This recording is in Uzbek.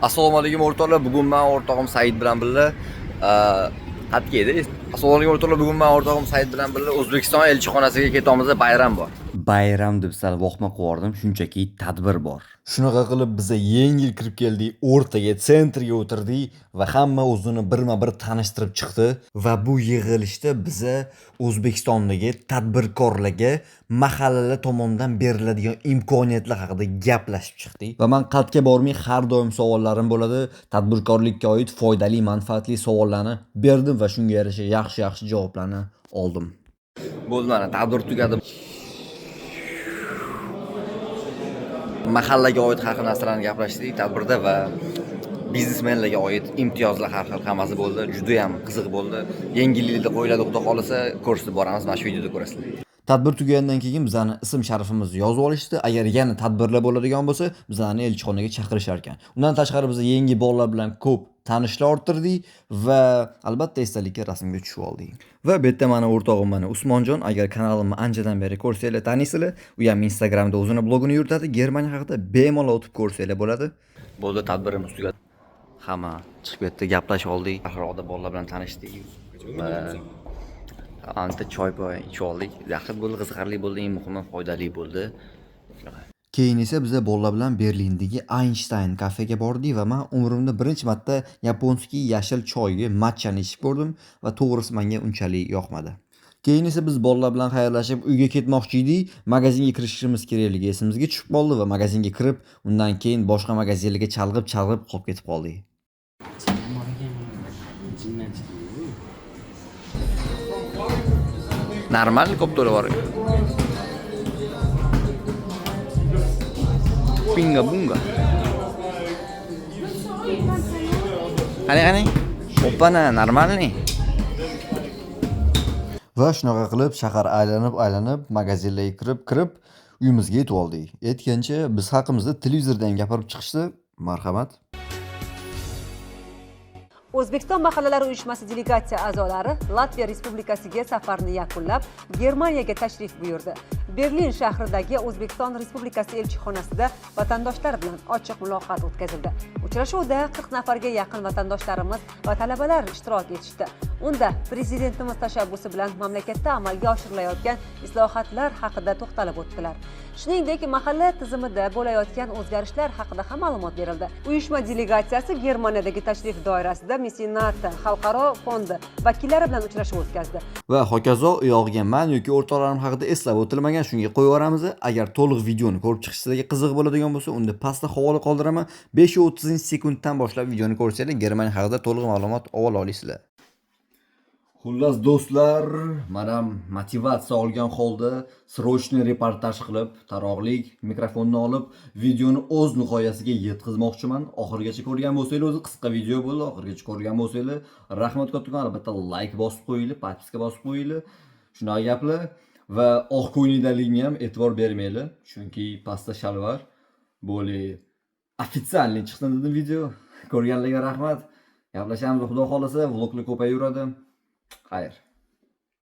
Assalomu alaykum o'rtoqlar. Bugun men o'rtog'im Said bilan birga qatga edi. Assalomu alaykum o'rtoqlar. Bugun men o'rtog'im Said bilan birga O'zbekiston elchixonasiga ketamiz. Bayram bor. Bayram deb sal voqma qo'yardim, shunchaki tadbir bor. Shunaqa qilib biza yengil kirib keldik, o'rtaga, sentrga o'tirdik va hamma o'zini birma-bir tanishtirib chiqdi va bu yig'ilishda biza O'zbekistondagi tadbirkorlarga mahallalar tomonidan beriladigan imkoniyatlar haqida gaplashib chiqdik. Va men qatga bormay har doim savollarim bo'ladi, tadbirkorlikka oid foydali, manfaatli savollarni berdim va shunga yarasha yaxshi javoblarni oldim. Bo'ldi, mana tadbir tugadi. Mahallaga oid har xil narsalarni gaplashdik tadbirda va biznesmenlarga oid imtiyozlar har xil hammasi bo'ldi. Juda ham qiziq bo'ldi. Yengillikda qo'yiladi, xudo xolasa ko'rsatib boramiz. Mana shu videoda ko'rasizlar. Tadbir tugagandan keyin bizani ism sharifimizni yozib olishdi. Agar yana tadbirlar bo'ladigan bo'lsa, bizani elchixonaga chaqirishar ekan. Undan tashqari biz yangi bolalar bilan ko'p tanishlar orttirdik va albatta esdalikka rasmga tushib oldik. Va bu yerda mana o'rtog'im mana Usmonjon, agar kanalimni anchadan beri ko'rsanglar taniysizlar, u ham Instagramda o'zini blogini yuritadi. Germaniya haqida bemalol o'tib ko'rsanglar bo'ladi. Bo'ldi, tadbirimiz tugadi. Hamma chiqib ketdi, gaplashib oldik. Atrofda bolalar bilan tanishdik. Va anta choy ichib oldik. Yaxshi bo'ldi, qiziqarli bo'ldi, eng muhimi foydali bo'ldi. Keyin esa biz bolalar bilan Berlindagi Einstein kafega bordik va men umrimda birinchi marta yaponskiy yashil choyga matchani ichib ko'rdim va to'g'risi menga unchalik yoqmadi. Keyin esa biz bolalar bilan xayrlashib uyga ketmoqchi edik. Magazinga kirishimiz kerakligi esimizga tushib qoldi va magazinga kirib, undan keyin boshqa magazinlarga chalg'ib qolib ketib qoldik. Normal ko'p bor. Pinga bunga. Qani. Oppana, normalniy. Va shunaqa qilib shahar aylanib magazinlarga kirib uyimizga yetib oldik. Aytgancha biz haqimizda televizordan gapirib chiqishdi. Marhamat. O'zbekiston mahallalari uyushmasi delegatsiya a'zolari Latviya Respublikasiga safarni yakunlab, Germaniyaga tashrif buyurdi. Berlin shahridagi O'zbekiston Respublikasi elchixonasida vatandoshlar bilan ochiq muloqot o'tkazildi. Uchrashuvda 40 nafarga yaqin vatandoshlarimiz va talabalar ishtirok etishdi. Unda prezidentimiz tashabbusi bilan mamlakatda amalga oshirilayotgan islohotlar haqida to'xtalib o'tdilar. Shuningdek, mahalla tizimida bo'layotgan o'zgarishlar haqida ham ma'lumot berildi. Uyushma delegatsiyasi Germaniyadagi tashrif doirasida Mesenat xalqaro fondi vakillari bilan uchrashuv o'tkazdi. Va hokazo uyog'iga men yoki o'rtoqlarim haqida eslab o'tilmagan shunga qo'yib yuboramiz. Agar to'liq videoni ko'rib chiqish sizga qiziq bo'ladigan bo'lsa, unda pastda havola qoldiraman. 5:30-sekunddan boshlab videoni ko'rsanglar, Germaniya haqida to'liq ma'lumot olasizlar. Xullas do'stlar, mana motivatsiya olgan holda srochniy reportaj qilib, taroqlik mikrofonni olib, videoni o'z nihoyasiga yetkazmoqchiman. Oxirigacha ko'rgan bo'lsangiz, o'zi qisqa video bo'ldi. Oxirigacha ko'rgan bo'lsangiz, rahmat kattakon, albatta like bosib qo'yinglar, podpiska bosib qo'yinglar. Shunaqa gaplar va oq ko'ngildaligimga ham e'tibor bermanglar, chunki pastda shalvar bo'li ofitsialniy chiqdi dedim video. Ko'rganlarga rahmat. Gaplashamiz, xudo xolasa, vloglar ko'payaveradi. Xayr.